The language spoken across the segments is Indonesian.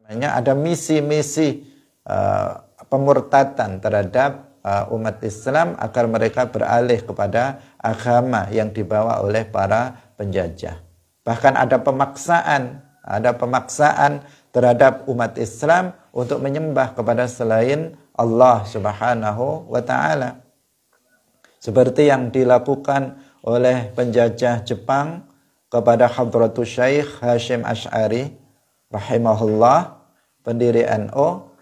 ada misi-misi pemurtatan terhadap umat Islam agar mereka beralih kepada agama yang dibawa oleh para penjajah. Bahkan ada pemaksaan terhadap umat Islam untuk menyembah kepada selain Allah Subhanahu wa taala. Seperti yang dilakukan oleh penjajah Jepang kepada Hadratus Syekh Hasyim Asy'ari rahimahullah, pendiri NU.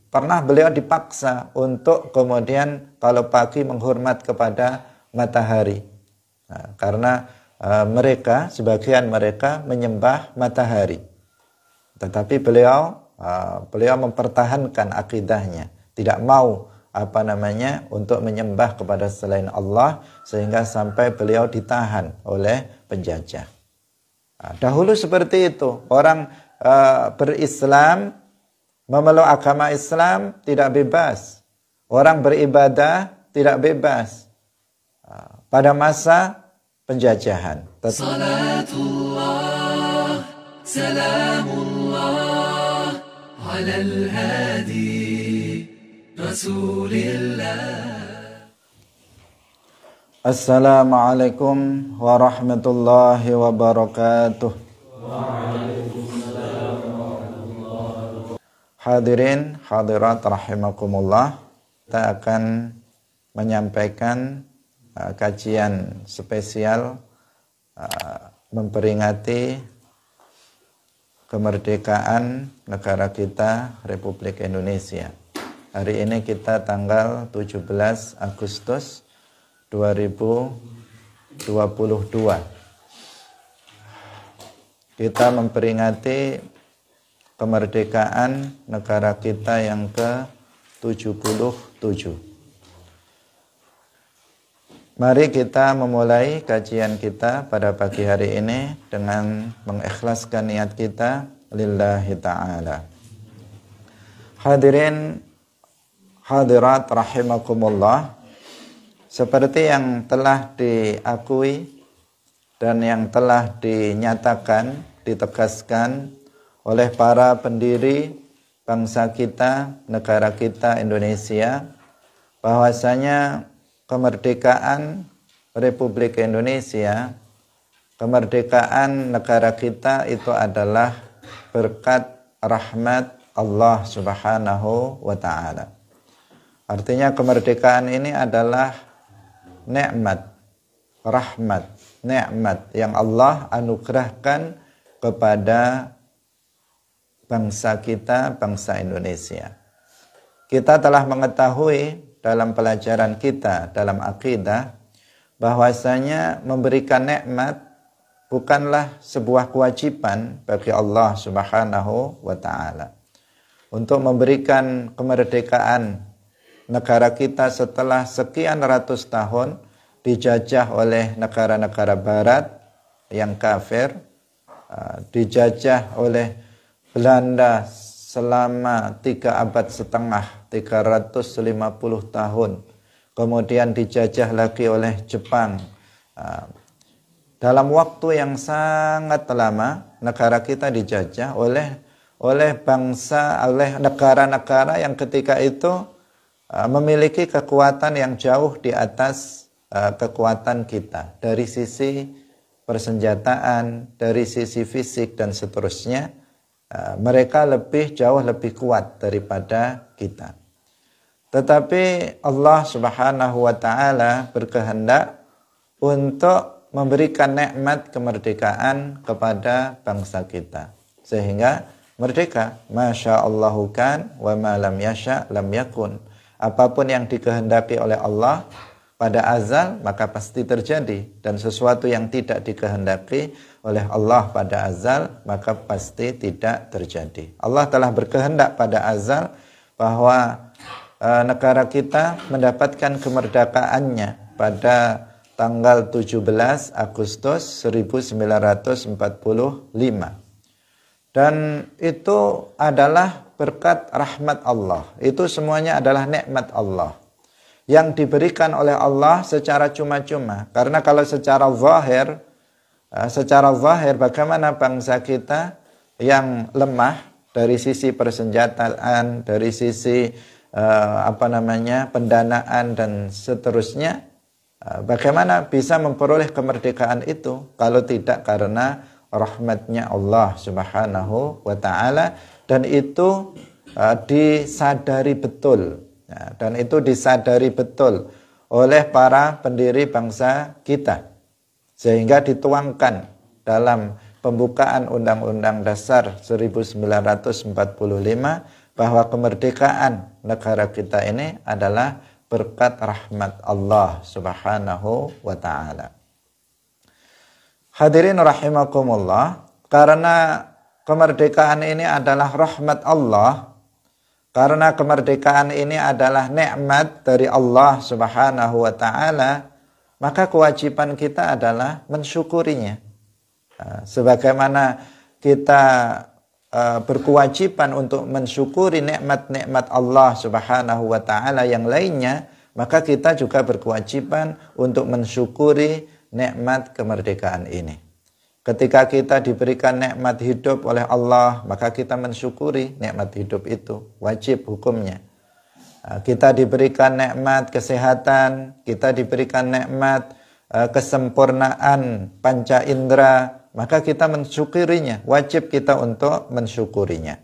Pernah beliau dipaksa untuk kemudian kalau pagi menghormat kepada matahari. Karena sebagian mereka menyembah matahari. Tetapi beliau mempertahankan akidahnya, tidak mau untuk menyembah kepada selain Allah, sehingga sampai beliau ditahan oleh penjajah. Dahulu seperti itu, orang berislam, memeluk agama Islam tidak bebas, orang beribadah tidak bebas pada masa penjajahan. Salatullah, salamullah, alal hadi, Rasulillah. Assalamualaikum warahmatullahi wabarakatuh. Hadirin hadirat rahimakumullah, kita akan menyampaikan kajian spesial memperingati kemerdekaan negara kita Republik Indonesia. Hari ini kita tanggal 17 Agustus 2022. Kita memperingati kemerdekaan negara kita yang ke-77. Mari kita memulai kajian kita pada pagi hari ini dengan mengikhlaskan niat kita lillahi ta'ala. Hadirin hadirat rahimakumullah, seperti yang telah diakui dan yang telah dinyatakan, ditegaskan oleh para pendiri bangsa kita, negara kita Indonesia, bahwasanya kemerdekaan Republik Indonesia, kemerdekaan negara kita itu adalah berkat rahmat Allah Subhanahu wa taala. Artinya kemerdekaan ini adalah nikmat, rahmat, nikmat yang Allah anugerahkan kepada bangsa kita, bangsa Indonesia. Kita telah mengetahui dalam pelajaran kita dalam akidah bahwasanya memberikan nikmat bukanlah sebuah kewajiban bagi Allah Subhanahu wa taala. Untuk memberikan kemerdekaan negara kita setelah sekian ratus tahun dijajah oleh negara-negara barat yang kafir, dijajah oleh Belanda selama 3 abad setengah, 350 tahun. Kemudian dijajah lagi oleh Jepang. Dalam waktu yang sangat lama, negara kita dijajah oleh negara-negara yang ketika itu memiliki kekuatan yang jauh di atas kekuatan kita. Dari sisi persenjataan, dari sisi fisik dan seterusnya. Mereka jauh lebih kuat daripada kita. Tetapi Allah Subhanahu wa taala berkehendak untuk memberikan nikmat kemerdekaan kepada bangsa kita, sehingga merdeka. Masya Allahu kan wa ma lam yasha lam yakun. Apapun yang dikehendaki oleh Allah pada azal maka pasti terjadi, dan sesuatu yang tidak dikehendaki oleh Allah pada azal maka pasti tidak terjadi. Allah telah berkehendak pada azal bahwa negara kita mendapatkan kemerdekaannya pada tanggal 17 Agustus 1945. Dan itu adalah berkat rahmat Allah. Itu semuanya adalah nikmat Allah yang diberikan oleh Allah secara cuma-cuma. Karena kalau secara zahir bagaimana bangsa kita yang lemah dari sisi persenjataan, dari sisi pendanaan dan seterusnya. Bagaimana bisa memperoleh kemerdekaan itu kalau tidak karena rahmatnya Allah Subhanahu wa taala, dan itu disadari betul. Dan itu disadari betul oleh para pendiri bangsa kita, sehingga dituangkan dalam pembukaan Undang-Undang Dasar 1945 bahwa kemerdekaan negara kita ini adalah berkat rahmat Allah Subhanahu wa taala. Hadirin rahimakumullah, karena kemerdekaan ini adalah rahmat Allah, karena kemerdekaan ini adalah nikmat dari Allah Subhanahu wa taala, maka kewajiban kita adalah mensyukurinya. Sebagaimana kita berkewajiban untuk mensyukuri nikmat-nikmat Allah Subhanahu wa taala yang lainnya, maka kita juga berkewajiban untuk mensyukuri nikmat kemerdekaan ini. Ketika kita diberikan nikmat hidup oleh Allah, maka kita mensyukuri nikmat hidup itu, wajib hukumnya. Kita diberikan nikmat kesehatan, kita diberikan nikmat kesempurnaan panca indera, maka kita mensyukurinya, wajib kita untuk mensyukurinya.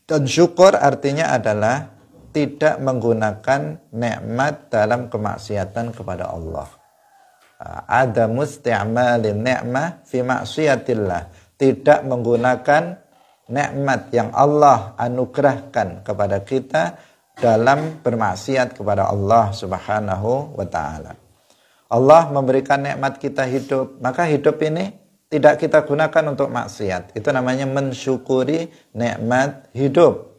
Dan syukur artinya adalah tidak menggunakan nikmat dalam kemaksiatan kepada Allah. Ada musti'malin ni'mah fi maksiatillah, tidak menggunakan nikmat yang Allah anugerahkan kepada kita dalam bermaksiat kepada Allah Subhanahu wa taala. Allah memberikan nikmat kita hidup, maka hidup ini tidak kita gunakan untuk maksiat. Itu namanya mensyukuri nikmat hidup.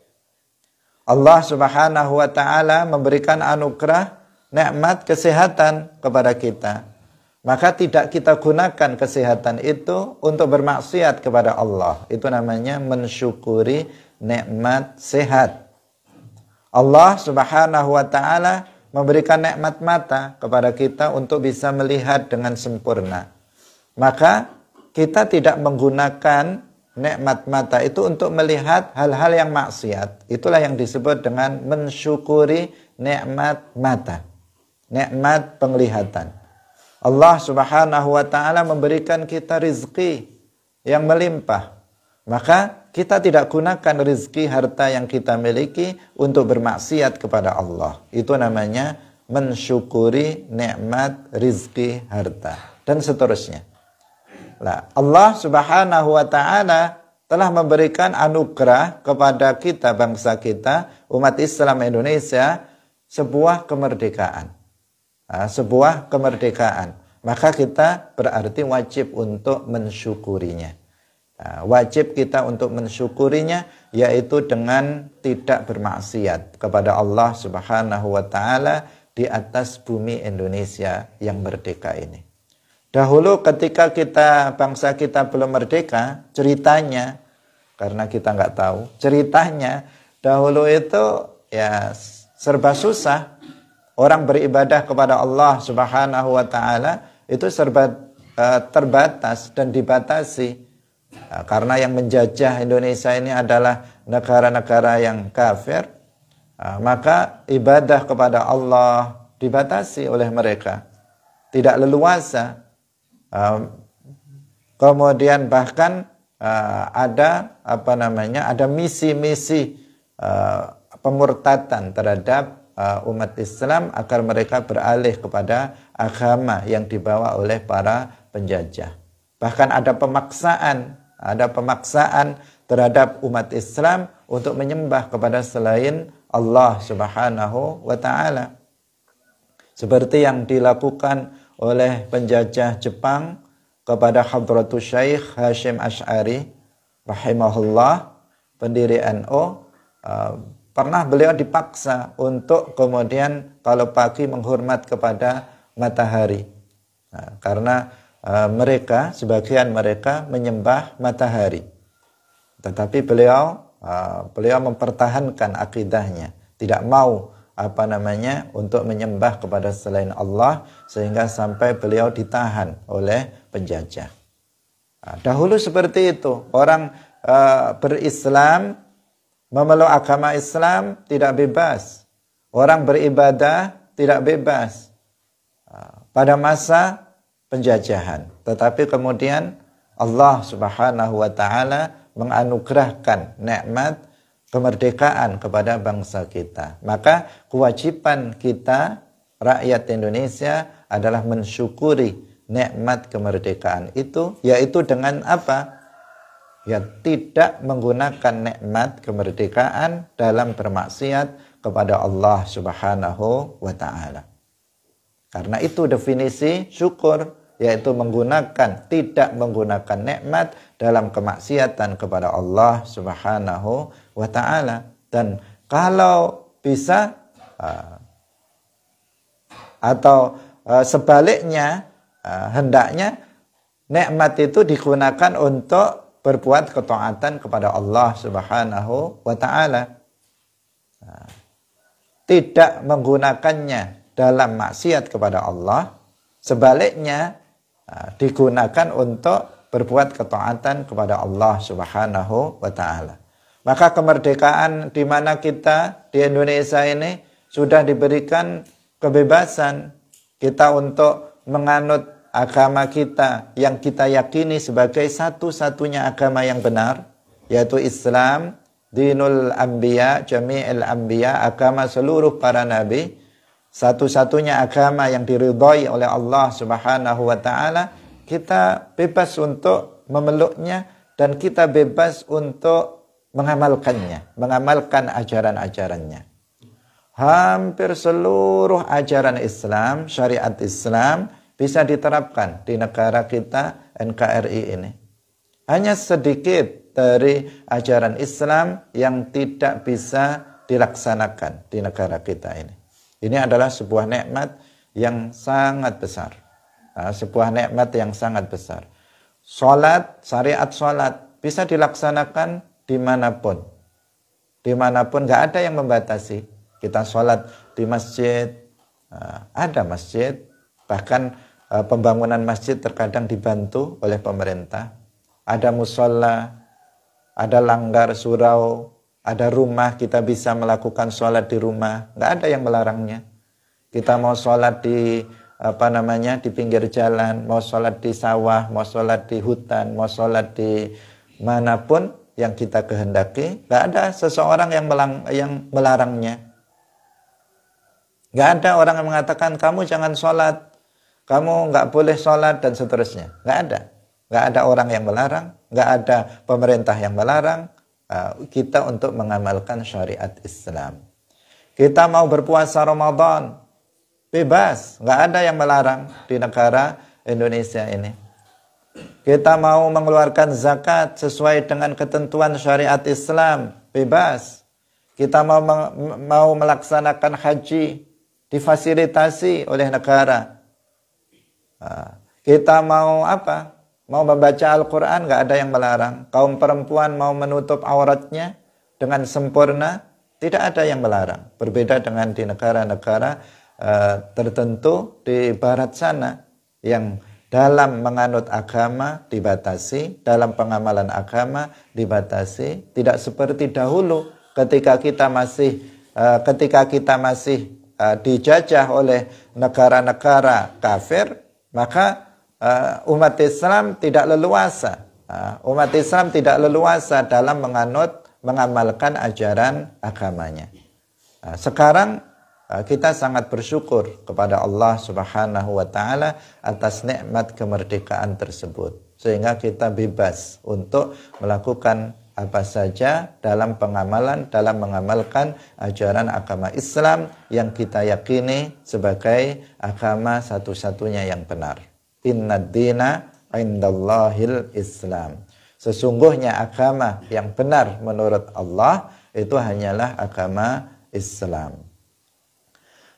Allah Subhanahu wa taala memberikan anugerah nikmat kesehatan kepada kita, maka tidak kita gunakan kesehatan itu untuk bermaksiat kepada Allah. Itu namanya mensyukuri nikmat sehat. Allah Subhanahu wa taala memberikan nikmat mata kepada kita untuk bisa melihat dengan sempurna, maka kita tidak menggunakan nikmat mata itu untuk melihat hal-hal yang maksiat. Itulah yang disebut dengan mensyukuri nikmat mata, nikmat penglihatan. Allah Subhanahu wa taala memberikan kita rizki yang melimpah, maka kita tidak gunakan rizki harta yang kita miliki untuk bermaksiat kepada Allah. Itu namanya mensyukuri nikmat rizki harta dan seterusnya. Nah, Allah Subhanahu wa taala telah memberikan anugerah kepada kita, bangsa kita, umat Islam Indonesia, sebuah kemerdekaan. Sebuah kemerdekaan. Maka kita berarti wajib untuk mensyukurinya. Wajib kita untuk mensyukurinya, yaitu dengan tidak bermaksiat kepada Allah Subhanahu wa taala di atas bumi Indonesia yang merdeka ini. Dahulu ketika bangsa kita belum merdeka, ceritanya, karena kita nggak tahu, ceritanya dahulu itu ya serba susah. Orang beribadah kepada Allah Subhanahu wa taala itu serba terbatas dan dibatasi. Karena yang menjajah Indonesia ini adalah negara-negara yang kafir, maka ibadah kepada Allah dibatasi oleh mereka, tidak leluasa. Kemudian bahkan ada misi-misi pemurtatan terhadap umat Islam agar mereka beralih kepada agama yang dibawa oleh para penjajah. Bahkan ada pemaksaan terhadap umat Islam untuk menyembah kepada selain Allah Subhanahu wa taala. Seperti yang dilakukan oleh penjajah Jepang kepada Hadratus Syekh Hashim Asy'ari rahimahullah, pendiri NU. Pernah beliau dipaksa untuk kemudian kalau pagi menghormat kepada matahari. Karena sebagian mereka menyembah matahari. Tetapi beliau mempertahankan akidahnya, tidak mau untuk menyembah kepada selain Allah, sehingga sampai beliau ditahan oleh penjajah. Dahulu seperti itu, orang berislam, memeluk agama Islam tidak bebas. Orang beribadah tidak bebas pada masa penjajahan. Tetapi kemudian Allah Subhanahu wa taala menganugerahkan nikmat kemerdekaan kepada bangsa kita. Maka kewajiban kita rakyat Indonesia adalah mensyukuri nikmat kemerdekaan itu, yaitu dengan apa? Ya, tidak menggunakan nikmat kemerdekaan dalam bermaksiat kepada Allah Subhanahu wa taala. Karena itu definisi syukur, yaitu tidak menggunakan nikmat dalam kemaksiatan kepada Allah Subhanahu wa taala. Dan kalau bisa atau sebaliknya, hendaknya nikmat itu digunakan untuk berbuat ketaatan kepada Allah Subhanahu wa taala. Tidak menggunakannya dalam maksiat kepada Allah, sebaliknya digunakan untuk berbuat ketaatan kepada Allah Subhanahu wa taala. Maka kemerdekaan di mana kita di Indonesia ini sudah diberikan kebebasan kita untuk menganut agama kita yang kita yakini sebagai satu-satunya agama yang benar, yaitu Islam, dinul anbiya, jami'il anbiya, agama seluruh para nabi, satu-satunya agama yang diridhai oleh Allah Subhanahu wa taala. Kita bebas untuk memeluknya dan kita bebas untuk mengamalkannya, mengamalkan ajaran-ajarannya. Hampir seluruh ajaran Islam, syariat Islam bisa diterapkan di negara kita NKRI ini. Hanya sedikit dari ajaran Islam yang tidak bisa dilaksanakan di negara kita ini. Ini adalah sebuah nikmat yang sangat besar. Sebuah nikmat yang sangat besar. Salat, syariat salat bisa dilaksanakan dimanapun. Dimanapun, nggak ada yang membatasi. Kita salat di masjid, ada masjid. Bahkan pembangunan masjid terkadang dibantu oleh pemerintah. Ada musola, ada langgar surau, ada rumah, kita bisa melakukan sholat di rumah. Nggak ada yang melarangnya. Kita mau sholat di di pinggir jalan, mau sholat di sawah, mau sholat di hutan, mau sholat di manapun yang kita kehendaki, nggak ada seseorang yang melarangnya. Nggak ada orang yang mengatakan kamu jangan sholat, kamu nggak boleh sholat dan seterusnya. Nggak ada. Nggak ada orang yang melarang, nggak ada pemerintah yang melarang kita untuk mengamalkan syariat Islam. Kita mau berpuasa Ramadan, bebas, nggak ada yang melarang di negara Indonesia ini. Kita mau mengeluarkan zakat sesuai dengan ketentuan syariat Islam, bebas. Kita mau melaksanakan haji, difasilitasi oleh negara. Kita mau apa? Mau membaca Al-Quran, nggak ada yang melarang. Kaum perempuan mau menutup auratnya dengan sempurna, tidak ada yang melarang. Berbeda dengan di negara-negara tertentu di barat sana, yang dalam menganut agama dibatasi, dalam pengamalan agama dibatasi. Tidak seperti dahulu ketika kita masih dijajah oleh negara-negara kafir, maka umat Islam tidak leluasa. Umat Islam tidak leluasa dalam mengamalkan ajaran agamanya. Sekarang kita sangat bersyukur kepada Allah Subhanahu wa taala atas nikmat kemerdekaan tersebut, sehingga kita bebas untuk melakukan apa saja dalam mengamalkan ajaran agama Islam yang kita yakini sebagai agama satu-satunya yang benar. Innad dina indallahil Islam. Sesungguhnya agama yang benar menurut Allah itu hanyalah agama Islam.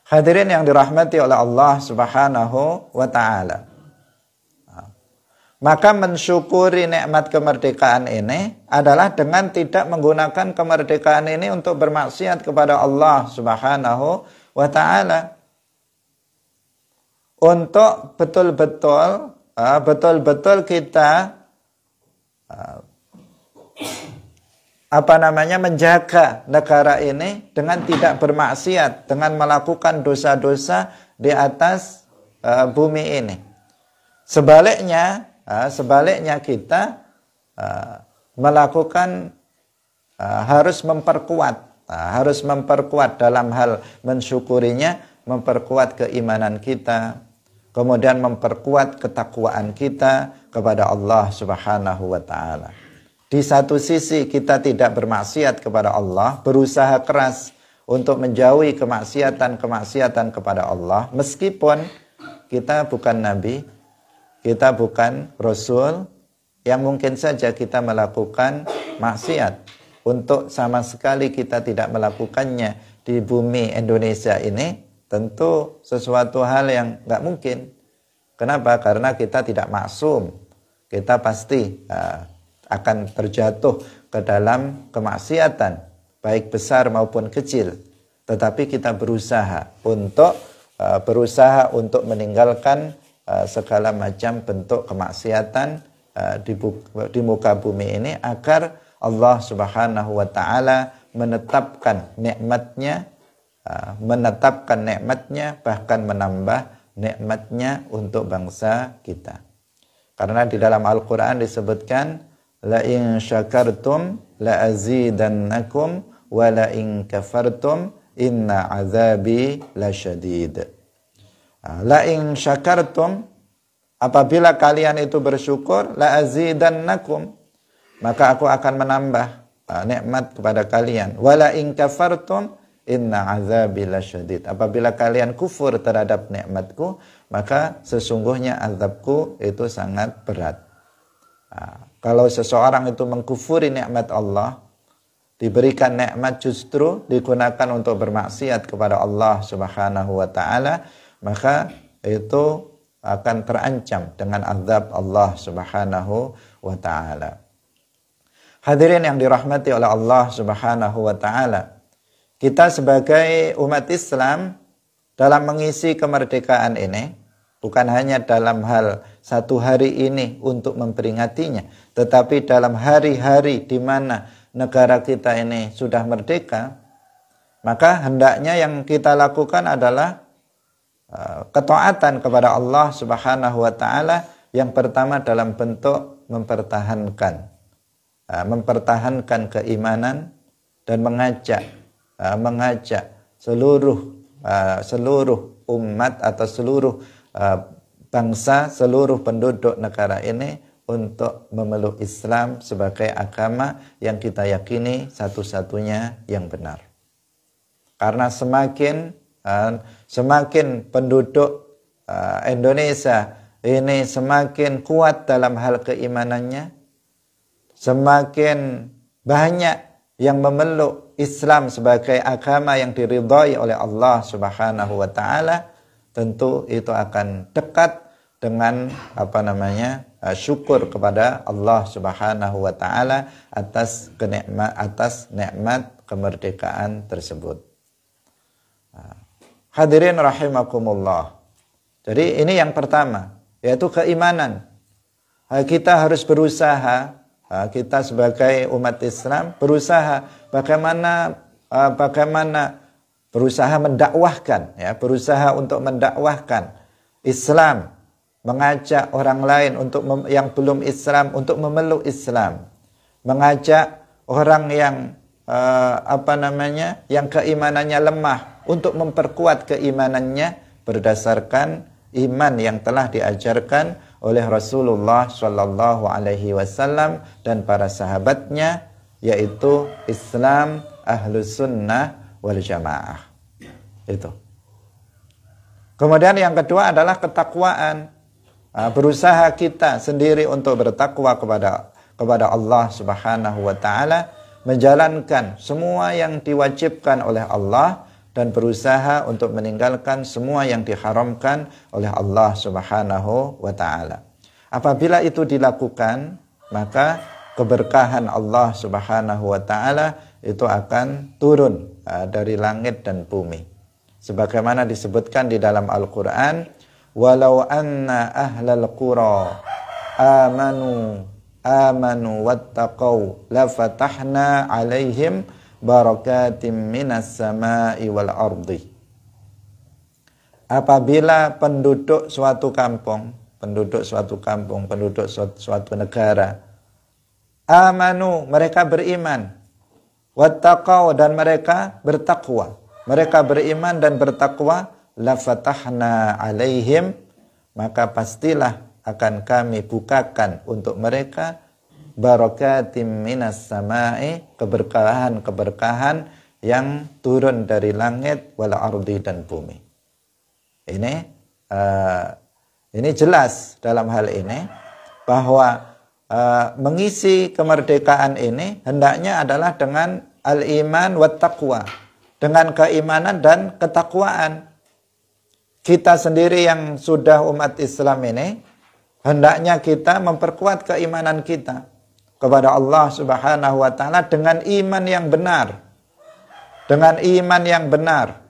Hadirin yang dirahmati oleh Allah Subhanahu wa taala. Maka mensyukuri nikmat kemerdekaan ini adalah dengan tidak menggunakan kemerdekaan ini untuk bermaksiat kepada Allah Subhanahu wa taala. Untuk betul-betul kita menjaga negara ini dengan tidak bermaksiat, dengan melakukan dosa-dosa di atas bumi ini. Sebaliknya kita melakukan harus memperkuat dalam hal mensyukurinya, memperkuat keimanan kita, kemudian memperkuat ketakwaan kita kepada Allah Subhanahu wa taala. Di satu sisi kita tidak bermaksiat kepada Allah, berusaha keras untuk menjauhi kemaksiatan kepada Allah, meskipun kita bukan nabi, kita bukan rasul, yang mungkin saja kita melakukan maksiat. Untuk sama sekali kita tidak melakukannya di bumi Indonesia ini, tentu sesuatu hal yang nggak mungkin. Kenapa? Karena kita tidak maksum. Kita pasti akan terjatuh ke dalam kemaksiatan, baik besar maupun kecil. Tetapi kita berusaha untuk meninggalkan segala macam bentuk kemaksiatan di muka bumi ini, agar Allah Subhanahu wa taala menetapkan nikmatnya, bahkan menambah nikmatnya untuk bangsa kita. Karena di dalam Al-Qur'an disebutkan, la in syakartum la azidannakum wa la in kafartum inna azabi lasyadid. La in syakartum, apabila kalian itu bersyukur, la azidannakum, maka aku akan menambah nikmat kepada kalian. Wala in kafartum inna azabi lasyadid. Apabila kalian kufur terhadap nikmatku, maka sesungguhnya azabku itu sangat berat. Kalau seseorang itu mengkufuri nikmat Allah, diberikan nikmat justru digunakan untuk bermaksiat kepada Allah Subhanahu wa taala, maka itu akan terancam dengan azab Allah Subhanahu wa taala. Hadirin yang dirahmati oleh Allah Subhanahu wa taala, kita sebagai umat Islam dalam mengisi kemerdekaan ini bukan hanya dalam hal satu hari ini untuk memperingatinya, tetapi dalam hari-hari di mana negara kita ini sudah merdeka, maka hendaknya yang kita lakukan adalah ketaatan kepada Allah Subhanahu wa taala, yang pertama dalam bentuk mempertahankan keimanan dan mengajak seluruh umat atau seluruh bangsa, seluruh penduduk negara ini untuk memeluk Islam sebagai agama yang kita yakini satu-satunya yang benar. Karena semakin penduduk Indonesia ini semakin kuat dalam hal keimanannya, semakin banyak yang memeluk Islam sebagai agama yang diridhai oleh Allah Subhanahu wa taala, tentu itu akan dekat dengan syukur kepada Allah Subhanahu wa taala atas nikmat kemerdekaan tersebut. Hadirin rahimakumullah. Jadi ini yang pertama, yaitu keimanan. Kita harus berusaha, kita sebagai umat Islam berusaha bagaimana berusaha mendakwahkan, berusaha untuk mendakwahkan Islam, mengajak orang lain yang belum Islam untuk memeluk Islam, mengajak orang yang yang keimanannya lemah untuk memperkuat keimanannya berdasarkan iman yang telah diajarkan oleh Rasulullah Shallallahu Alaihi Wasallam dan para sahabatnya, yaitu Islam Ahlus Sunnah wal Jamaah. Itu. Kemudian yang kedua adalah ketakwaan. Berusaha kita sendiri untuk bertakwa kepada Allah Subhanahu wa taala, menjalankan semua yang diwajibkan oleh Allah dan berusaha untuk meninggalkan semua yang diharamkan oleh Allah Subhanahu wa taala. Apabila itu dilakukan, maka keberkahan Allah Subhanahu wa taala itu akan turun dari langit dan bumi. Sebagaimana disebutkan di dalam Al-Qur'an, walau anna ahlal qura amanu wattaqau la fatahna 'alaihim barakatim minas sama'i wal ardi. Apabila penduduk suatu kampung, penduduk suatu negara, amanu, mereka beriman, wattaqau, dan mereka bertakwa. Mereka beriman dan bertakwa, la fatahna 'alaihim, maka pastilah akan kami bukakan untuk mereka barakatim minas sama'i, keberkahan-keberkahan yang turun dari langit wal ardi, dan bumi. Ini jelas dalam hal ini bahwa mengisi kemerdekaan ini hendaknya adalah dengan al-iman wat taqwa, dengan keimanan dan ketakwaan. Kita sendiri yang sudah umat Islam ini hendaknya kita memperkuat keimanan kita kepada Allah Subhanahu wa taala dengan iman yang benar. Dengan iman yang benar.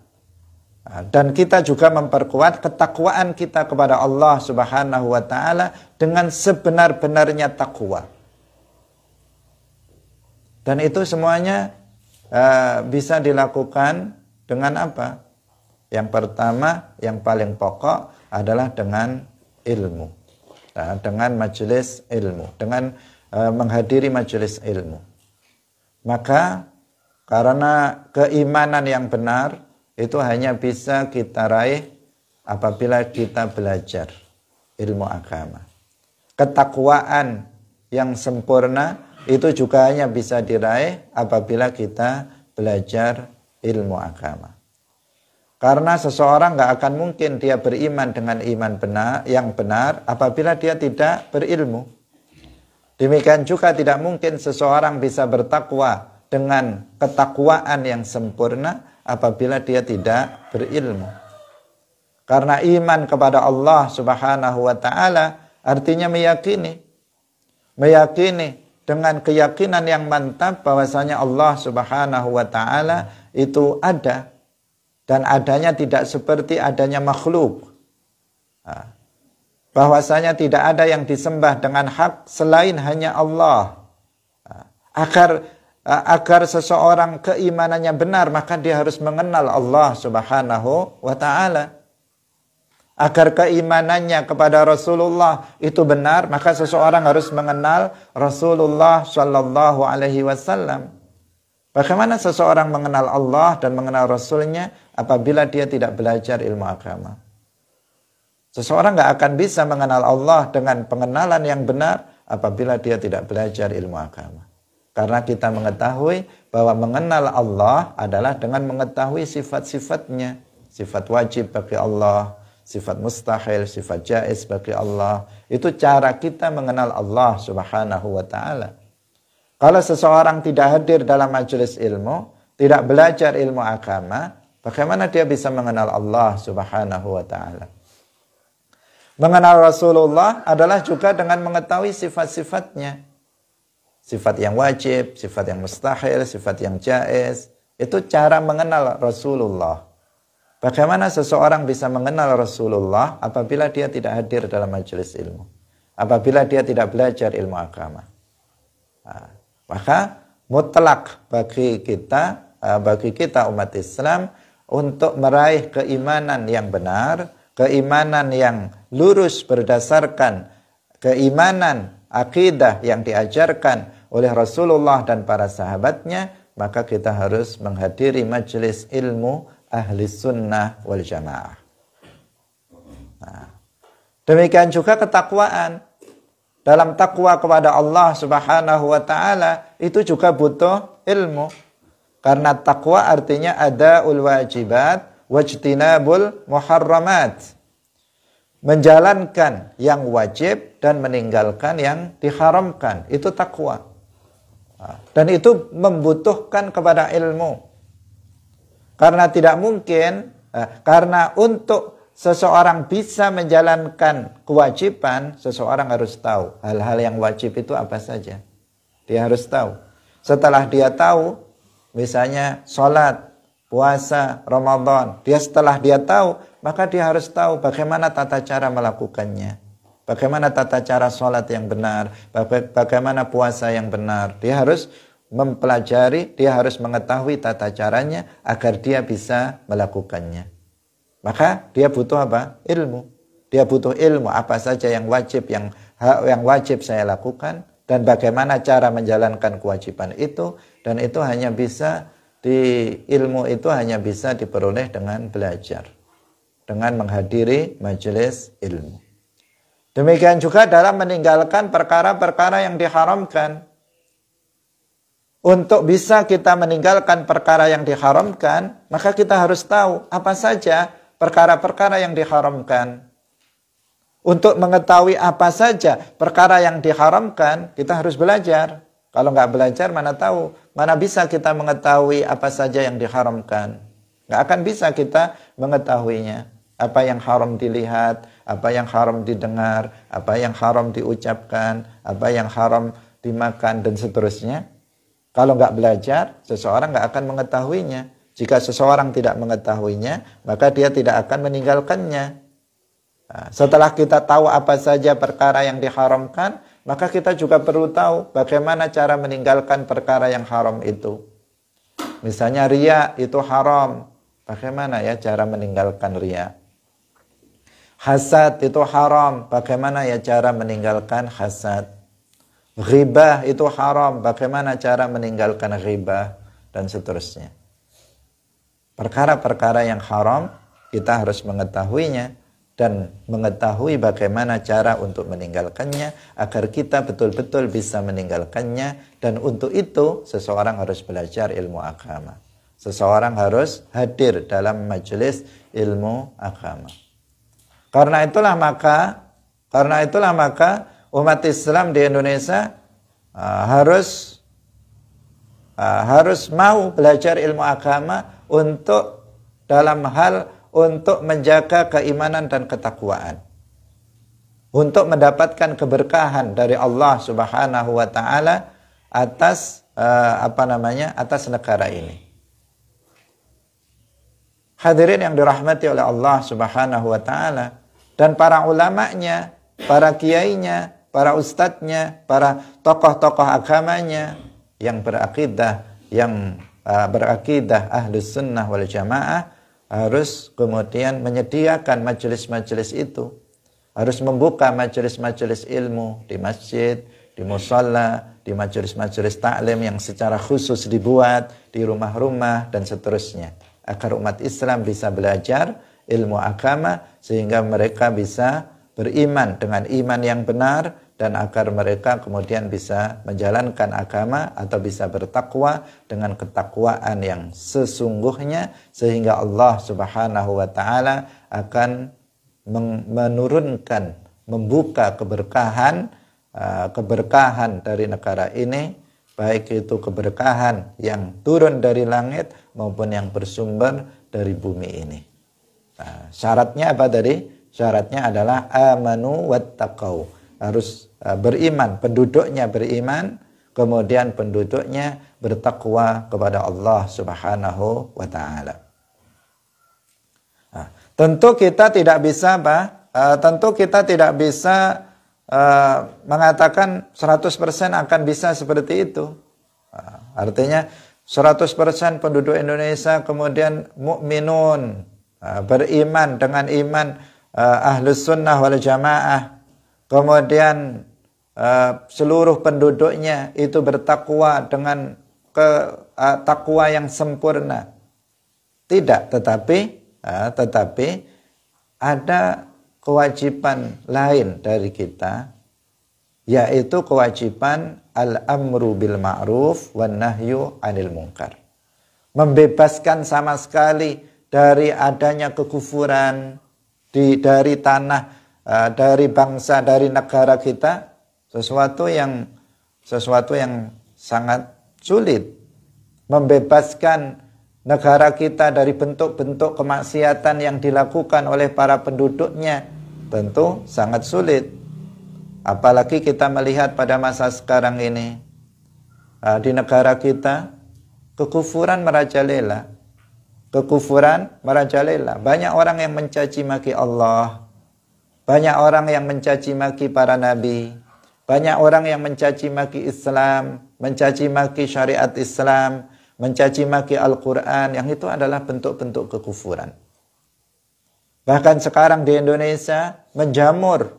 Dan kita juga memperkuat ketakwaan kita kepada Allah Subhanahu wa taala dengan sebenar-benarnya takwa. Dan itu semuanya bisa dilakukan dengan apa? Yang pertama, yang paling pokok adalah dengan ilmu. Dengan majelis ilmu, dengan menghadiri majelis ilmu. Maka karena keimanan yang benar itu hanya bisa kita raih apabila kita belajar ilmu agama. Ketakwaan yang sempurna itu juga hanya bisa diraih apabila kita belajar ilmu agama. Karena seseorang nggak akan mungkin dia beriman dengan iman benar yang benar apabila dia tidak berilmu. Demikian juga tidak mungkin seseorang bisa bertakwa dengan ketakwaan yang sempurna apabila dia tidak berilmu. Karena iman kepada Allah Subhanahu wa taala artinya meyakini dengan keyakinan yang mantap bahwasanya Allah Subhanahu wa taala itu ada, dan adanya tidak seperti adanya makhluk. Bahwasanya tidak ada yang disembah dengan hak selain hanya Allah. Agar seseorang keimanannya benar, maka dia harus mengenal Allah Subhanahu wa ta'ala. Agar keimanannya kepada Rasulullah itu benar, maka seseorang harus mengenal Rasulullah Shallallahu Alaihi Wasallam. Bagaimana seseorang mengenal Allah dan mengenal Rasulnya apabila dia tidak belajar ilmu agama? Seseorang nggak akan bisa mengenal Allah dengan pengenalan yang benar apabila dia tidak belajar ilmu agama. Karena kita mengetahui bahwa mengenal Allah adalah dengan mengetahui sifat-sifatnya. Sifat wajib bagi Allah, sifat mustahil, sifat jaiz bagi Allah. Itu cara kita mengenal Allah Subhanahu wa ta'ala. Kalau seseorang tidak hadir dalam majelis ilmu, tidak belajar ilmu agama, bagaimana dia bisa mengenal Allah Subhanahu wa ta'ala? Mengenal Rasulullah adalah juga dengan mengetahui sifat-sifatnya. Sifat yang wajib, sifat yang mustahil, sifat yang jaiz. Itu cara mengenal Rasulullah. Bagaimana seseorang bisa mengenal Rasulullah apabila dia tidak hadir dalam majelis ilmu? Apabila dia tidak belajar ilmu agama? Maka mutlak bagi kita umat Islam untuk meraih keimanan yang benar, keimanan yang lurus berdasarkan keimanan akidah yang diajarkan oleh Rasulullah dan para sahabatnya, maka kita harus menghadiri majelis ilmu ahli sunnah wal jamaah. Demikian juga ketakwaan. Dalam takwa kepada Allah Subhanahu wa ta'ala itu juga butuh ilmu. Karena takwa artinya adaul wajibat wajtinabul muharramat. Menjalankan yang wajib dan meninggalkan yang diharamkan. Itu takwa. Dan itu membutuhkan kepada ilmu. Karena tidak mungkin, karena untuk seseorang bisa menjalankan kewajiban, seseorang harus tahu hal-hal yang wajib itu apa saja. Dia harus tahu. Setelah dia tahu, misalnya sholat, puasa, Ramadan, setelah dia tahu, maka dia harus tahu bagaimana tata cara melakukannya. bagaimana tata cara sholat yang benar, bagaimana puasa yang benar. Dia harus mempelajari, dia harus mengetahui tata caranya agar dia bisa melakukannya. Maka dia butuh apa? Ilmu. Dia butuh ilmu apa saja yang wajib saya lakukan dan bagaimana cara menjalankan kewajiban itu, dan itu hanya bisa ilmu itu hanya bisa diperoleh dengan belajar, dengan menghadiri majelis ilmu. Demikian juga dalam meninggalkan perkara-perkara yang diharamkan. Untuk bisa kita meninggalkan perkara yang diharamkan, maka kita harus tahu apa saja perkara-perkara yang diharamkan. Untuk mengetahui apa saja perkara yang diharamkan, kita harus belajar. Kalau nggak belajar, mana tahu, mana bisa kita mengetahui apa saja yang diharamkan. Nggak akan bisa kita mengetahuinya. Apa yang haram dilihat, apa yang haram didengar, apa yang haram diucapkan, apa yang haram dimakan, dan seterusnya. Kalau nggak belajar, seseorang nggak akan mengetahuinya. Jika seseorang tidak mengetahuinya, maka dia tidak akan meninggalkannya. Nah, setelah kita tahu apa saja perkara yang diharamkan, maka kita juga perlu tahu bagaimana cara meninggalkan perkara yang haram itu. Misalnya riya itu haram. Bagaimana ya cara meninggalkan riya? Hasad itu haram. Bagaimana ya cara meninggalkan hasad? Ghibah itu haram. Bagaimana cara meninggalkan ghibah? Dan seterusnya. Perkara-perkara yang haram, kita harus mengetahuinya dan mengetahui bagaimana cara untuk meninggalkannya agar kita betul-betul bisa meninggalkannya. Dan untuk itu seseorang harus belajar ilmu agama. Seseorang harus hadir dalam majelis ilmu agama. Karena itulah maka umat Islam di Indonesia harus mau belajar ilmu agama untuk menjaga keimanan dan ketakwaan, untuk mendapatkan keberkahan dari Allah Subhanahu wa taala atas atas negara ini. Hadirin yang dirahmati oleh Allah Subhanahu wa taala, dan para ulamanya, para kiainya, para ustadznya, para tokoh-tokoh agamanya yang berakidah Ahlus Sunnah wal Jamaah harus kemudian menyediakan majelis-majelis itu, harus membuka majelis-majelis ilmu di masjid, di musalla, di majelis-majelis taklim yang secara khusus dibuat di rumah-rumah dan seterusnya, agar umat Islam bisa belajar ilmu agama sehingga mereka bisa beriman dengan iman yang benar, dan agar mereka kemudian bisa menjalankan agama atau bisa bertakwa dengan ketakwaan yang sesungguhnya, sehingga Allah Subhanahu wa taala akan menurunkan, membuka keberkahan dari negara ini, baik itu keberkahan yang turun dari langit maupun yang bersumber dari bumi ini. Nah, syaratnya apa tadi? Syaratnya adalah amanu wattaqau. Harus beriman, penduduknya beriman, kemudian penduduknya bertakwa kepada Allah Subhanahu wa taala. Nah, tentu kita tidak bisa mengatakan 100% akan bisa seperti itu. Nah, artinya 100% penduduk Indonesia kemudian mukminun, beriman dengan iman Ahlus Sunnah wal Jamaah. Kemudian seluruh penduduknya itu bertakwa dengan takwa yang sempurna. Tidak, tetapi ada kewajiban lain dari kita, yaitu kewajiban al-amru bil ma'ruf wan nahyu 'anil munkar. Membebaskan sama sekali dari adanya kekufuran dari tanah, dari bangsa, dari negara kita, sesuatu yang sangat sulit. Membebaskan negara kita dari bentuk-bentuk kemaksiatan yang dilakukan oleh para penduduknya tentu sangat sulit. Apalagi kita melihat pada masa sekarang ini, di negara kita kekufuran merajalela. Banyak orang yang mencaci maki Allah. Banyak orang yang mencaci maki para nabi. Banyak orang yang mencaci maki Islam, mencaci maki syariat Islam, mencaci maki Al-Quran. Yang itu adalah bentuk-bentuk kekufuran. Bahkan sekarang di Indonesia menjamur,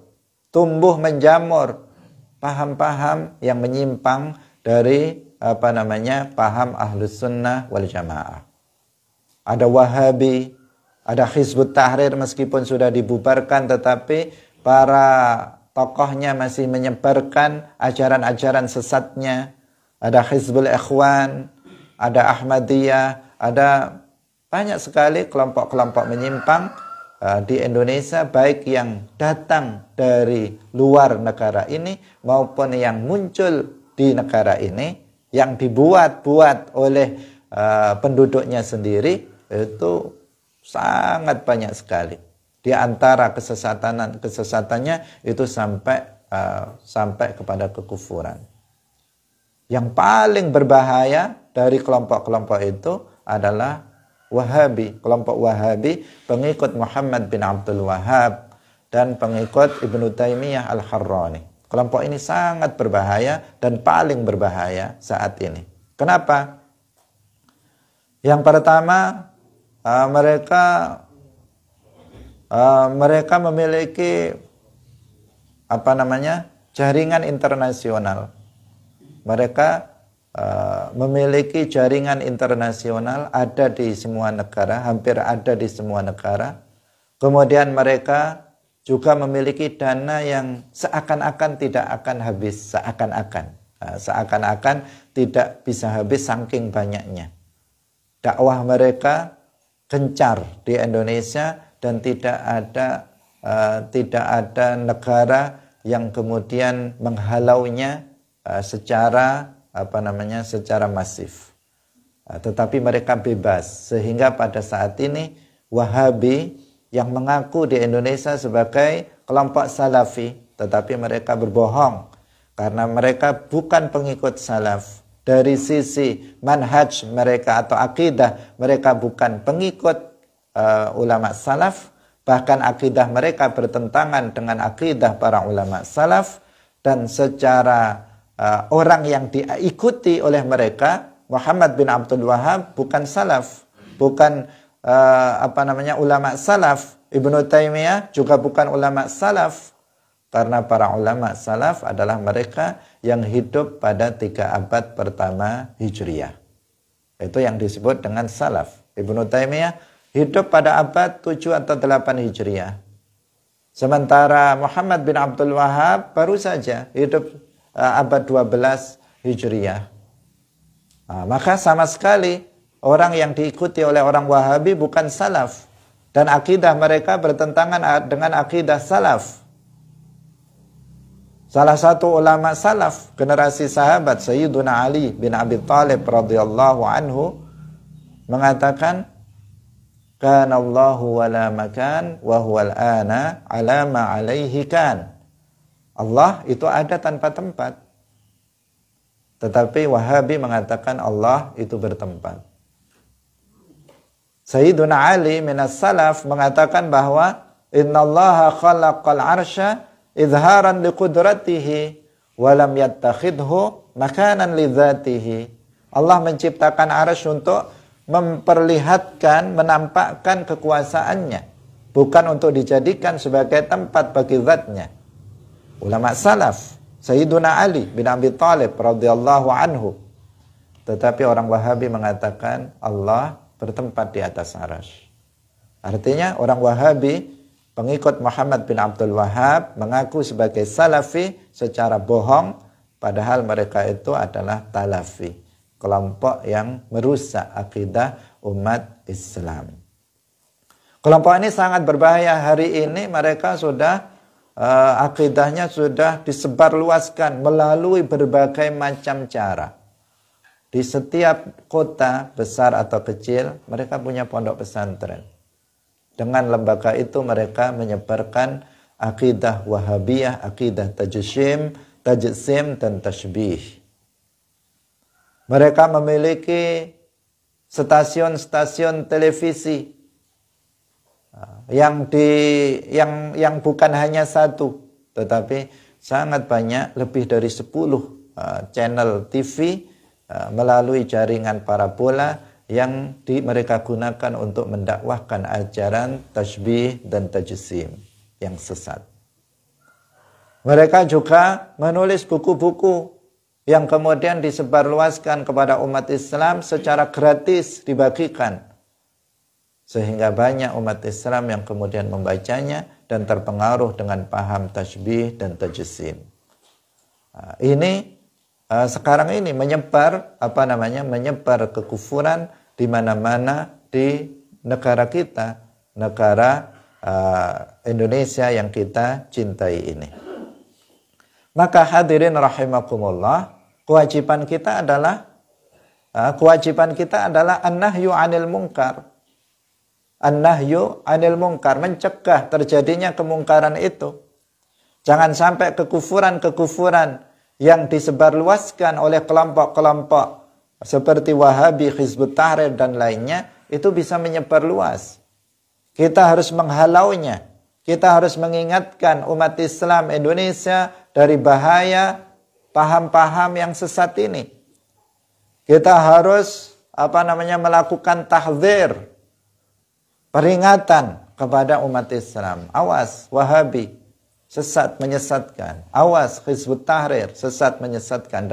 tumbuh menjamur paham-paham yang menyimpang dari paham Ahlus Sunnah wal Jamaah. Ada Wahabi, ada Hizbut Tahrir meskipun sudah dibubarkan, tetapi para tokohnya masih menyebarkan ajaran-ajaran sesatnya. Ada Hizbul Ikhwan, ada Ahmadiyah, ada banyak sekali kelompok-kelompok menyimpang di Indonesia, baik yang datang dari luar negara ini maupun yang muncul di negara ini, yang dibuat-buat oleh penduduknya sendiri, itu sangat banyak sekali. Di antara kesesatannya itu sampai kepada kekufuran. Yang paling berbahaya dari kelompok-kelompok itu adalah Wahabi, kelompok Wahabi, pengikut Muhammad bin Abdul Wahhab dan pengikut Ibnu Taimiyah Al-Harrani. Kelompok ini sangat berbahaya dan paling berbahaya saat ini. Kenapa? Yang pertama, mereka memiliki jaringan internasional. Mereka memiliki jaringan internasional, ada di semua negara, hampir ada di semua negara. Kemudian mereka juga memiliki dana yang seakan-akan tidak akan habis, seakan-akan tidak bisa habis saking banyaknya. Dakwah mereka gencar di Indonesia dan tidak ada negara yang kemudian menghalaunya secara masif. Tetapi mereka bebas, sehingga pada saat ini Wahabi yang mengaku di Indonesia sebagai kelompok Salafi, tetapi mereka berbohong karena mereka bukan pengikut Salaf. Dari sisi manhaj mereka atau akidah, mereka bukan pengikut ulama Salaf, bahkan akidah mereka bertentangan dengan akidah para ulama Salaf, dan secara orang yang diikuti oleh mereka, Muhammad bin Abdul Wahhab bukan salaf, bukan ulama salaf. Ibnu Taimiyah juga bukan ulama salaf, karena para ulama salaf adalah mereka yang hidup pada 3 abad pertama Hijriyah. Itu yang disebut dengan salaf. Ibnu Taimiyah hidup pada abad 7 atau 8 Hijriyah. Sementara Muhammad bin Abdul Wahhab baru saja hidup abad 12 Hijriyah. Maka sama sekali orang yang diikuti oleh orang Wahabi bukan salaf, dan akidah mereka bertentangan dengan akidah salaf. Salah satu ulama salaf generasi sahabat, Sayyiduna Ali bin Abi Thalib radhiyallahu anhu, mengatakan, "Kana Allahu wala makan wa huwal ana ala ma alaihi kan." Allah itu ada tanpa tempat. Tetapi Wahabi mengatakan Allah itu bertempat. Sayyiduna Ali minas salaf mengatakan bahwa innallaha khalaqal arsya izharan liqudratihi wa lam yattakhidhu makanan lidzatihi. Allah menciptakan arsy untuk memperlihatkan, menampakkan kekuasaannya, bukan untuk dijadikan sebagai tempat bagi zatnya. Ulama salaf, Sayyiduna Ali bin Abi Thalib radhiyallahu anhu. Tetapi orang Wahabi mengatakan Allah bertempat di atas arsy. Artinya orang Wahabi, pengikut Muhammad bin Abdul Wahhab, mengaku sebagai salafi secara bohong, padahal mereka itu adalah talafi, kelompok yang merusak akidah umat Islam. Kelompok ini sangat berbahaya. Hari ini mereka sudah akidahnya sudah disebarluaskan melalui berbagai macam cara. Di setiap kota besar atau kecil mereka punya pondok pesantren. Dengan lembaga itu mereka menyebarkan akidah Wahabiyah, akidah tajsim dan tashbih. Mereka memiliki stasiun-stasiun televisi yang bukan hanya satu, tetapi sangat banyak, lebih dari 10 channel TV melalui jaringan parabola yang mereka gunakan untuk mendakwahkan ajaran tasbih dan tajsim yang sesat. Mereka juga menulis buku-buku yang kemudian disebarluaskan kepada umat Islam secara gratis dibagikan. Sehingga banyak umat Islam yang kemudian membacanya dan terpengaruh dengan paham tasbih dan tajsim. Ini sekarang ini menyebar menyebar kekufuran di mana-mana di negara kita, negara Indonesia yang kita cintai ini. Maka hadirin rahimakumullah, kewajiban kita adalah an-nahyu 'anil munkar. An-nahyu 'anil munkar, mencegah terjadinya kemungkaran itu. Jangan sampai kekufuran-kekufuran yang disebarluaskan oleh kelompok-kelompok seperti Wahabi, Hizbut Tahrir dan lainnya itu bisa menyebar luas. Kita harus menghalaunya. Kita harus mengingatkan umat Islam Indonesia dari bahaya paham-paham yang sesat ini. Kita harus melakukan tahdzir, peringatan kepada umat Islam. Awas Wahabi, sesat menyesatkan. Awas Hizbut Tahrir, sesat menyesatkan,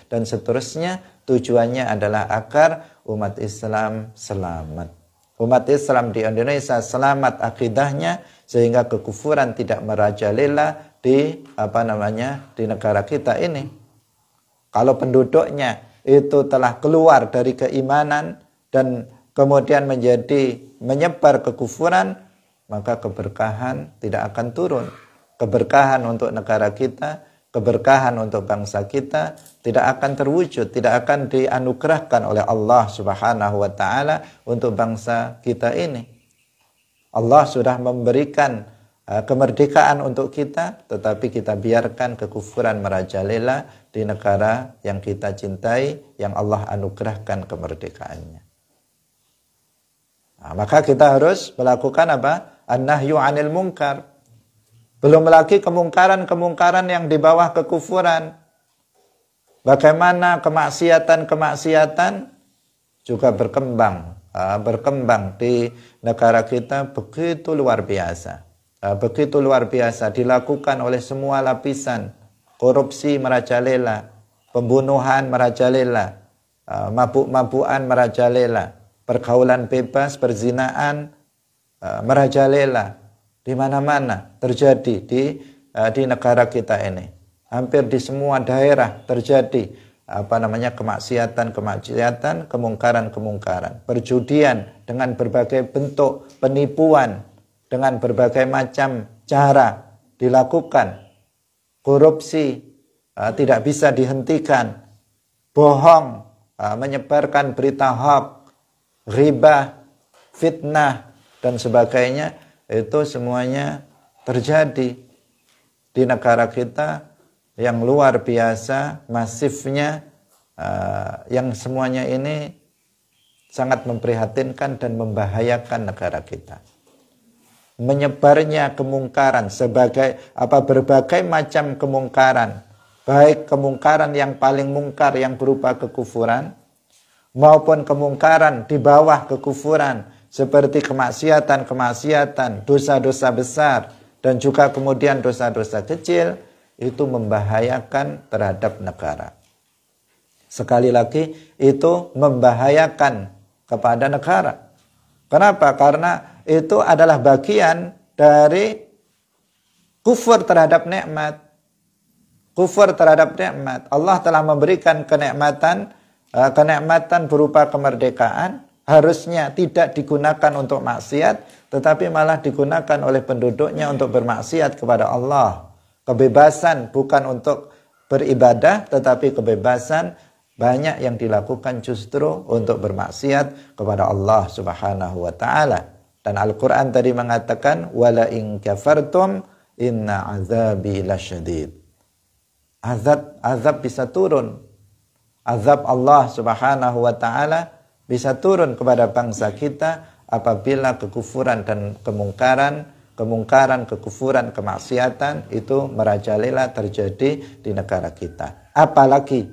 dan seterusnya. Tujuannya adalah agar umat Islam selamat. Umat Islam di Indonesia selamat akidahnya sehingga kekufuran tidak merajalela di negara kita ini. Kalau penduduknya itu telah keluar dari keimanan dan kemudian menyebar kekufuran, maka keberkahan tidak akan turun. Keberkahan untuk negara kita, keberkahan untuk bangsa kita tidak akan terwujud, tidak akan dianugerahkan oleh Allah Subhanahu wa taala untuk bangsa kita ini. Allah sudah memberikan kemerdekaan untuk kita, tetapi kita biarkan kekufuran merajalela di negara yang kita cintai, yang Allah anugerahkan kemerdekaannya. Maka kita harus melakukan an-nahyu 'anil munkar. Belum lagi kemungkaran-kemungkaran yang di bawah kekufuran. Bagaimana kemaksiatan-kemaksiatan juga berkembang di negara kita begitu luar biasa. Begitu luar biasa dilakukan oleh semua lapisan. Korupsi merajalela, pembunuhan merajalela, mabuk-mabukan merajalela, pergaulan bebas, perzinaan merajalela. Di mana-mana terjadi di negara kita ini. Hampir di semua daerah terjadi kemaksiatan, kemungkaran. Perjudian dengan berbagai bentuk penipuan, dengan berbagai macam cara dilakukan. Korupsi tidak bisa dihentikan. Bohong, menyebarkan berita hoax, ghibah, fitnah dan sebagainya. Itu semuanya terjadi di negara kita yang luar biasa, masifnya, yang semuanya ini sangat memprihatinkan dan membahayakan negara kita. Menyebarnya kemungkaran berbagai macam kemungkaran, baik kemungkaran yang paling mungkar yang berupa kekufuran, maupun kemungkaran di bawah kekufuran, seperti kemaksiatan, dosa-dosa besar, dan juga kemudian dosa-dosa kecil, itu membahayakan terhadap negara. Sekali lagi, itu membahayakan kepada negara. Kenapa? Karena itu adalah bagian dari kufur terhadap nikmat. Kufur terhadap nikmat. Allah telah memberikan kenikmatan berupa kemerdekaan, harusnya tidak digunakan untuk maksiat, tetapi malah digunakan oleh penduduknya untuk bermaksiat kepada Allah. Kebebasan bukan untuk beribadah, tetapi kebebasan banyak yang dilakukan justru untuk bermaksiat kepada Allah Subhanahu wa taala. Dan Al-Qur'an tadi mengatakan wala in kafartum inna azabi lasyadid. Azab bisa turun. Azab Allah Subhanahu wa taala bisa turun kepada bangsa kita apabila kekufuran dan kemungkaran, kekufuran, kemaksiatan itu merajalela terjadi di negara kita. Apalagi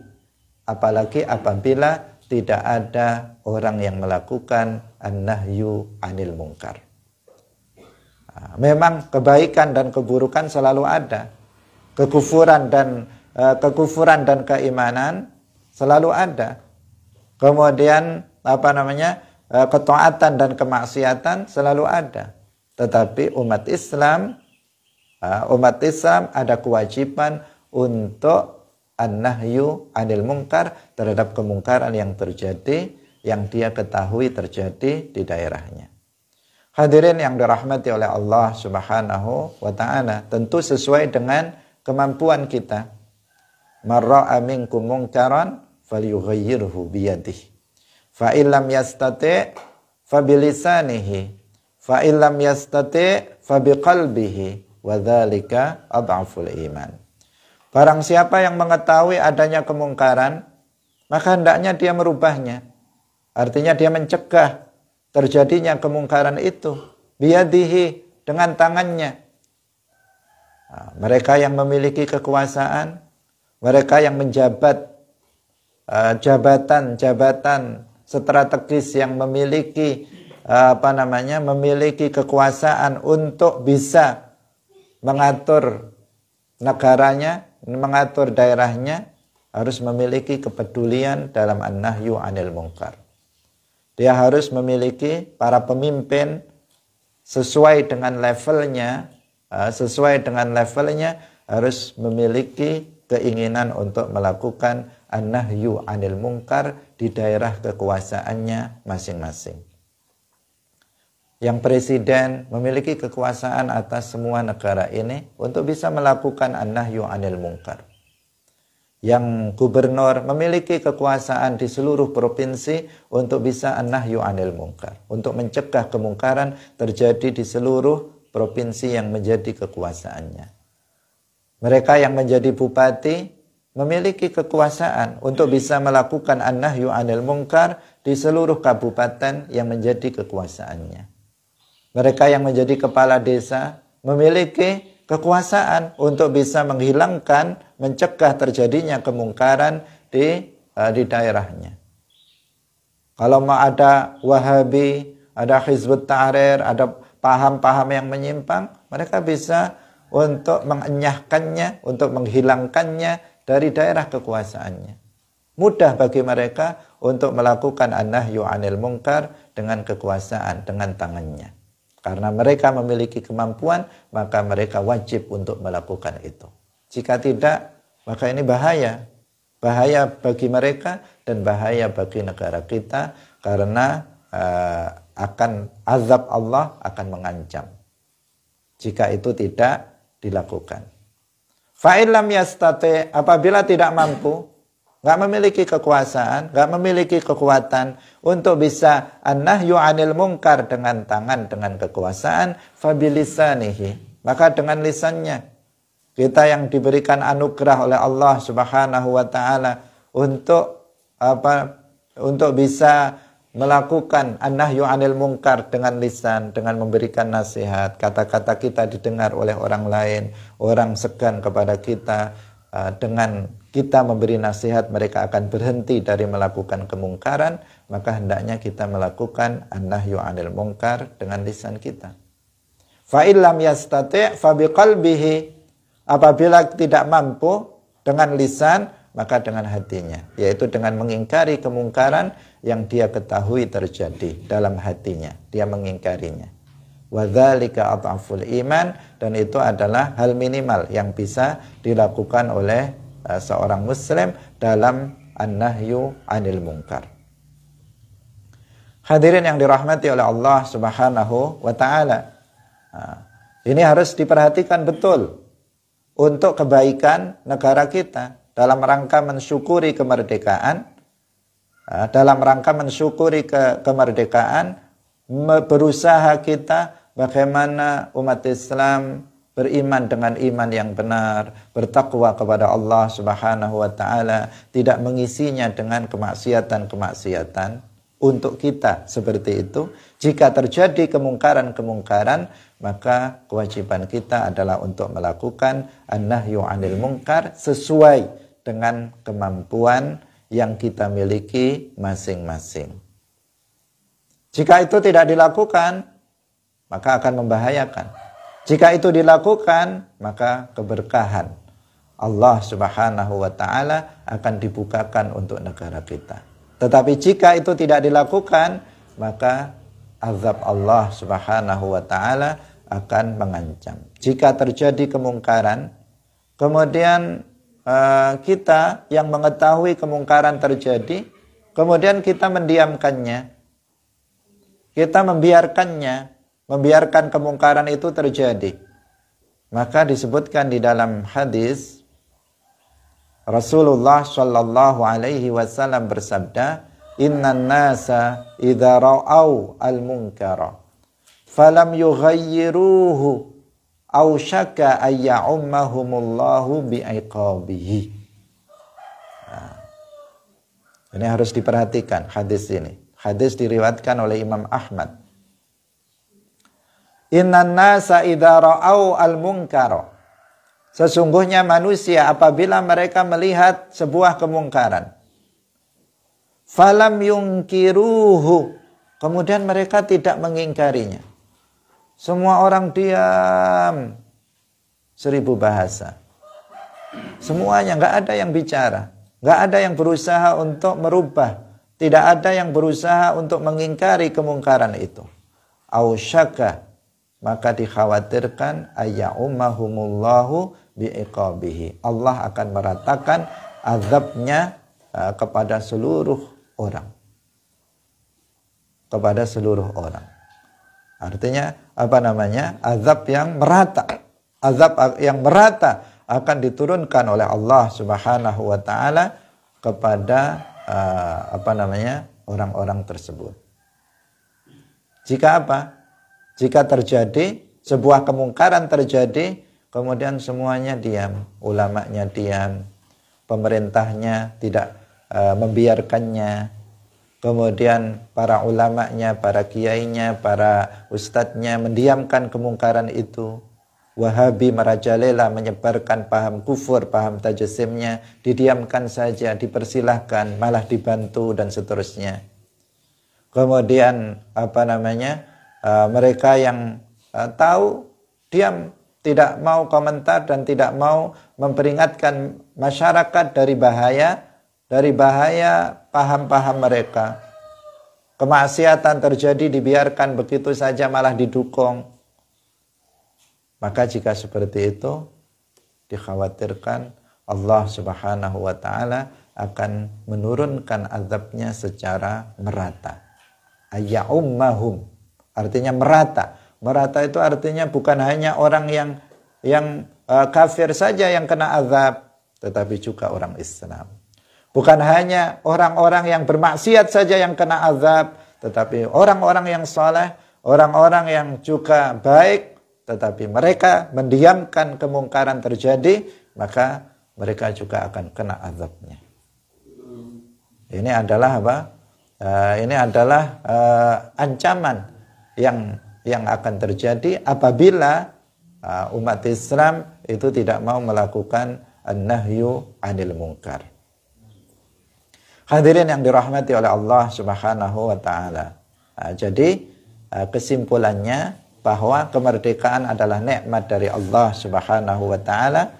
apabila tidak ada orang yang melakukan an-nahyu anil munkar. Memang kebaikan dan keburukan selalu ada. Kekufuran dan keimanan selalu ada. Kemudian ketaatan dan kemaksiatan selalu ada. Tetapi umat Islam ada kewajiban untuk an-nahyu anil munkar, terhadap kemungkaran yang terjadi, yang dia ketahui terjadi di daerahnya. Hadirin yang dirahmati oleh Allah Subhanahu wa ta'ala, tentu sesuai dengan kemampuan kita. Man ra'a minkum munkaran falyughayyirhu biyadihi. Fa illam yastati' fa bilisanihi. Fa illam yastati' fa biqalbihi. Wa dzalika adhaful iman. Barang siapa yang mengetahui adanya kemungkaran, maka hendaknya dia merubahnya. Artinya dia mencegah terjadinya kemungkaran itu biyadihi, dengan tangannya. Mereka yang memiliki kekuasaan, mereka yang menjabat jabatan-jabatan strategis, yang memiliki memiliki kekuasaan untuk bisa mengatur negaranya, mengatur daerahnya, harus memiliki kepedulian dalam an-nahyu anil munkar. Dia harus memiliki para pemimpin sesuai dengan levelnya, harus memiliki keinginan untuk melakukan an-nahyu anil munkar di daerah kekuasaannya masing-masing. Yang presiden memiliki kekuasaan atas semua negara ini untuk bisa melakukan an-nahyu anil munkar. Yang gubernur memiliki kekuasaan di seluruh provinsi untuk bisa an-nahyu anil munkar, untuk mencegah kemungkaran terjadi di seluruh provinsi yang menjadi kekuasaannya. Mereka yang menjadi bupati memiliki kekuasaan untuk bisa melakukan an-nahyu anil munkar di seluruh kabupaten yang menjadi kekuasaannya. Mereka yang menjadi kepala desa memiliki kekuasaan untuk bisa menghilangkan, mencegah terjadinya kemungkaran di daerahnya. Kalau mau ada Wahabi, ada Hizbut Tahrir, ada paham-paham yang menyimpang, mereka bisa untuk mengenyahkannya, untuk menghilangkannya dari daerah kekuasaannya. Mudah bagi mereka untuk melakukan an-nahyu anil munkar dengan kekuasaan, dengan tangannya. Karena mereka memiliki kemampuan, maka mereka wajib untuk melakukan itu. Jika tidak, maka ini bahaya. Bahaya bagi mereka dan bahaya bagi negara kita, karena akan azab Allah akan mengancam jika itu tidak dilakukan. Fa in lam yastati, apabila tidak mampu, nggak memiliki kekuasaan, nggak memiliki kekuatan untuk bisa an-nahyu anil munkar dengan tangan, dengan kekuasaan, fabilisanihi, maka dengan lisannya. Kita yang diberikan anugerah oleh Allah Subhanahu wa ta'ala untuk bisa melakukan an-nahyu anil munkar dengan lisan, dengan memberikan nasihat, kata-kata kita didengar oleh orang lain, orang segan kepada kita, dengan kita memberi nasihat mereka akan berhenti dari melakukan kemungkaran, maka hendaknya kita melakukan an-nahyu anil munkar dengan lisan kita. Fa illam yastati' fa biqalbihi, apabila tidak mampu dengan lisan, maka dengan hatinya, yaitu dengan mengingkari kemungkaran yang dia ketahui terjadi dalam hatinya, dia mengingkarinya. Wa dzalika adhaful iman, dan itu adalah hal minimal yang bisa dilakukan oleh seorang muslim dalam an-nahyu anil munkar. Hadirin yang dirahmati oleh Allah Subhanahu wa ta'ala, ini harus diperhatikan betul untuk kebaikan negara kita, dalam rangka mensyukuri kemerdekaan, berusaha kita bagaimana umat Islam beriman dengan iman yang benar, bertakwa kepada Allah Subhanahu wa ta'ala, tidak mengisinya dengan kemaksiatan-kemaksiatan, untuk kita seperti itu. Jika terjadi kemungkaran-kemungkaran, maka kewajiban kita adalah untuk melakukan an-nahyu 'anil munkar sesuai dengan kemampuan yang kita miliki masing-masing. Jika itu tidak dilakukan, maka akan membahayakan. Jika itu dilakukan, maka keberkahan Allah Subhanahu wa taala akan dibukakan untuk negara kita. Tetapi jika itu tidak dilakukan, maka azab Allah Subhanahu wa taala akan mengancam. Jika terjadi kemungkaran, kemudian kita yang mengetahui kemungkaran terjadi, kemudian kita mendiamkannya, kita membiarkan kemungkaran itu terjadi, maka disebutkan di dalam hadis Rasulullah Shallallahu Alaihi Wasallam bersabda, Innan nasa idza ra'au al-munkara falam yughayyiruhu aw syaka ayya'ummahumullahu bi'iqabihi. Ini harus diperhatikan hadis ini. Hadis diriwayatkan oleh Imam Ahmad. Innan nasa idza ra'au al-munkara. Sesungguhnya manusia apabila mereka melihat sebuah kemungkaran, falam yungkiruhu, kemudian mereka tidak mengingkarinya. Semua orang diam, 1000 bahasa. Semuanya, nggak ada yang bicara, nggak ada yang berusaha untuk merubah, tidak ada yang berusaha untuk mengingkari kemungkaran itu. Ausyaka, maka dikhawatirkan ayya'ummahumullahu bi'iqabihi. Allah akan meratakan azabnya kepada seluruh orang. Kepada seluruh orang. Artinya azab yang merata. Azab yang merata akan diturunkan oleh Allah Subhanahu wa taala kepada orang-orang tersebut. Jika Jika terjadi sebuah kemungkaran terjadi, kemudian semuanya diam, ulamanya diam, pemerintahnya tidak membiarkannya, kemudian para ulamanya, para kiainya, para ustadznya mendiamkan kemungkaran itu. Wahabi merajalela menyebarkan paham kufur, paham tajasimnya, didiamkan saja, dipersilahkan, malah dibantu dan seterusnya. Kemudian mereka yang tahu diam, tidak mau komentar dan tidak mau memperingatkan masyarakat dari bahaya paham-paham mereka. Kemaksiatan terjadi dibiarkan begitu saja, malah didukung. Maka jika seperti itu, dikhawatirkan Allah Subhanahu wa taala akan menurunkan azabnya secara merata. Ayya'ummahum, artinya merata. Merata itu artinya bukan hanya orang yang kafir saja yang kena azab, tetapi juga orang Islam. Bukan hanya orang-orang yang bermaksiat saja yang kena azab, tetapi orang-orang yang saleh, orang-orang yang juga baik, tetapi mereka mendiamkan kemungkaran terjadi, maka mereka juga akan kena azabnya. Ini adalah Ini adalah ancaman yang akan terjadi apabila umat Islam itu tidak mau melakukan an-nahyu 'anil munkar. Hadirin yang dirahmati oleh Allah Subhanahu wa taala. Jadi kesimpulannya bahwa kemerdekaan adalah nikmat dari Allah Subhanahu wa taala.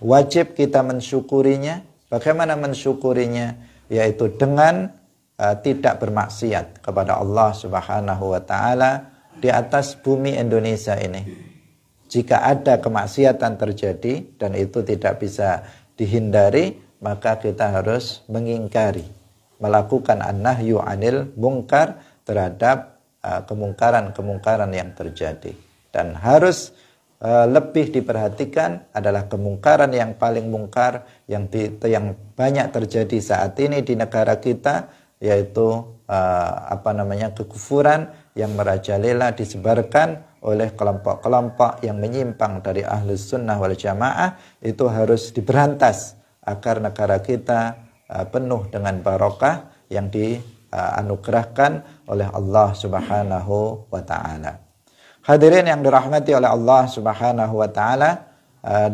Wajib kita mensyukurinya. Bagaimana mensyukurinya? Yaitu dengan tidak bermaksiat kepada Allah Subhanahu wa taala di atas bumi Indonesia ini. Jika ada kemaksiatan terjadi dan itu tidak bisa dihindari, maka kita harus mengingkari, melakukan an-nahyu 'anil munkar terhadap kemungkaran-kemungkaran yang terjadi. Dan harus lebih diperhatikan adalah kemungkaran yang paling mungkar yang banyak terjadi saat ini di negara kita, yaitu kekufuran yang merajalela disebarkan oleh kelompok-kelompok yang menyimpang dari Ahlus Sunnah wal Jamaah. Itu harus diberantas agar negara kita penuh dengan barokah yang dianugerahkan oleh Allah Subhanahu wa taala. Hadirin yang dirahmati oleh Allah Subhanahu wa taala,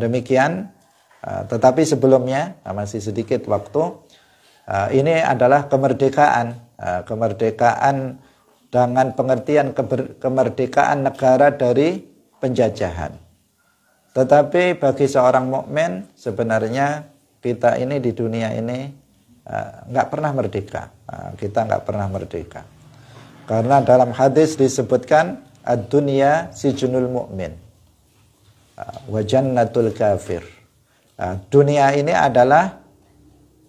demikian. Tetapi sebelumnya, masih sedikit waktu, ini adalah kemerdekaan. Kemerdekaan dengan pengertian kemerdekaan negara dari penjajahan. Tetapi bagi seorang mukmin sebenarnya kita ini di dunia ini nggak pernah merdeka. Kita nggak pernah merdeka. Karena dalam hadis disebutkan ad-dunya sijnul mu'min wa jannatul kafir. Dunia ini adalah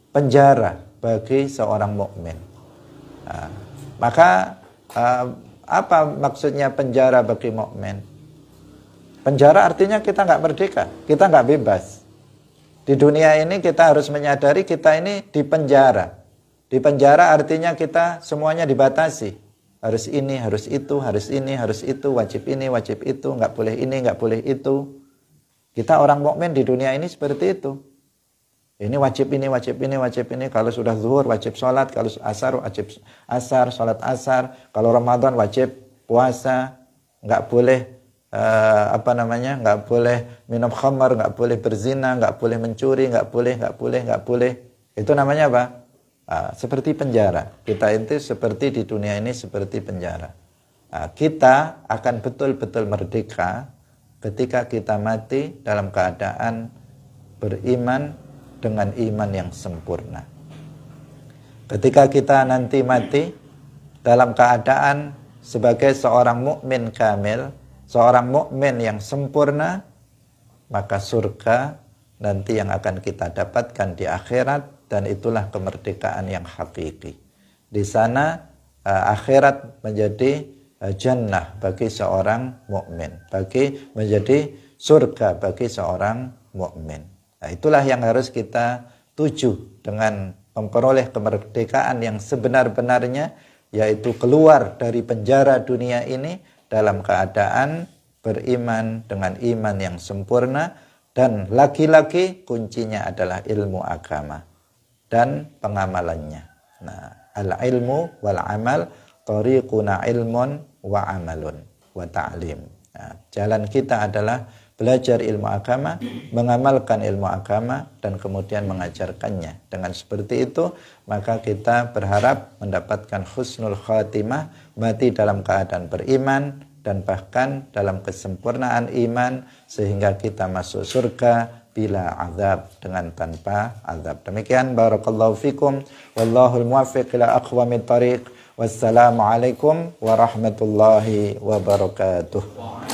penjara bagi seorang mukmin. Maka apa maksudnya penjara bagi mukmin? Penjara artinya kita nggak merdeka, kita nggak bebas. Di dunia ini kita harus menyadari kita ini di penjara. Di penjara artinya kita semuanya dibatasi. Harus ini, harus itu, harus ini, harus itu, wajib ini, wajib itu, nggak boleh ini, nggak boleh itu. Kita orang mukmin di dunia ini seperti itu. Ini wajib ini, wajib ini, wajib ini. Kalau sudah zuhur wajib sholat, kalau asar wajib asar, sholat asar. Kalau Ramadan wajib puasa, nggak boleh nggak boleh minum khamar, nggak boleh berzina, nggak boleh mencuri, nggak boleh. Itu namanya apa? Seperti penjara. Kita itu seperti di dunia ini seperti penjara. Kita akan betul-betul merdeka ketika kita mati dalam keadaan beriman dengan iman yang sempurna. Ketika kita nanti mati dalam keadaan sebagai seorang mukmin kamil, seorang mukmin yang sempurna, maka surga nanti yang akan kita dapatkan di akhirat, dan itulah kemerdekaan yang hakiki. Di sana akhirat menjadi jannah bagi seorang mukmin, menjadi surga bagi seorang mukmin. Nah, itulah yang harus kita tuju dengan memperoleh kemerdekaan yang sebenar-benarnya, yaitu keluar dari penjara dunia ini dalam keadaan beriman dengan iman yang sempurna, dan lagi-lagi kuncinya adalah ilmu agama dan pengamalannya. Nah, al-ilmu wal amal tariquna ilmun wa amalun wa ta'lim. Nah, jalan kita adalah belajar ilmu agama, mengamalkan ilmu agama, dan kemudian mengajarkannya. Dengan seperti itu, maka kita berharap mendapatkan husnul khatimah, mati dalam keadaan beriman, dan bahkan dalam kesempurnaan iman, sehingga kita masuk surga bila azab, dengan tanpa azab. Demikian, barakallahu fikum, wallahul muwaffiq ila aqwamit thariq. Wassalamualaikum warahmatullahi wabarakatuh.